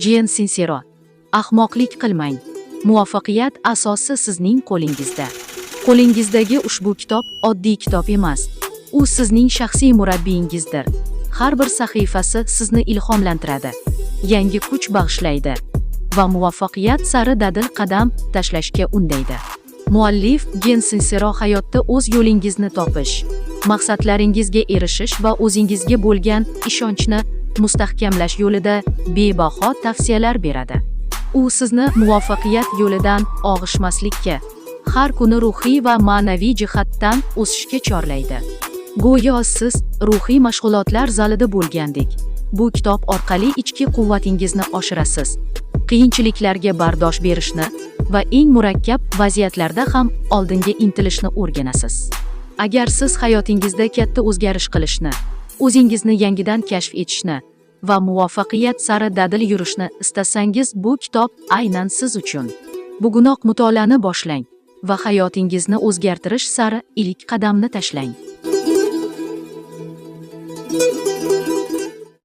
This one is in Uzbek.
Jen Sincero. Ahmoqlik qilmang. Muvaffaqiyat asosi sizning qo'lingizda. Qo'lingizdagi ushbu kitob oddiy kitob emas. U sizning shaxsiy murabbiyingizdir. Har bir sahifasi sizni ilhomlantiradi, yangi kuch bag'ishlaydi va muvaffaqiyat sari dadil qadam tashlashga undaydi. Muallif Jen Sincero hayotda o'z yo'lingizni topish, maqsadlaringizga erishish va o'zingizga bo'lgan ishonchni mustahkamlash yo'lida bebaho tavsiyalar beradi. U sizni muvaffaqiyat yo'lidan og'ishmaslikka, har kuni ruhiy va ma'naviy jihatdan o'sishga chorlaydi. Go'yo siz ruhiy mashg'ulotlar zalida bo'lgandek, bu kitob orqali ichki quvvatingizni oshirasiz, qiyinchiliklarga bardosh berishni va eng murakkab vaziyatlarda ham oldinga intilishni o'rganasiz. Agar siz hayotingizda katta o'zgarish qilishni, o'zingizni yangidan kashf etishni va muvaffaqiyat sari dadil yurishni istasangiz, bu kitob aynan siz uchun. Bugunoq mutolaani boshlang va hayotingizni o'zgartirish sari ilk qadamni tashlang.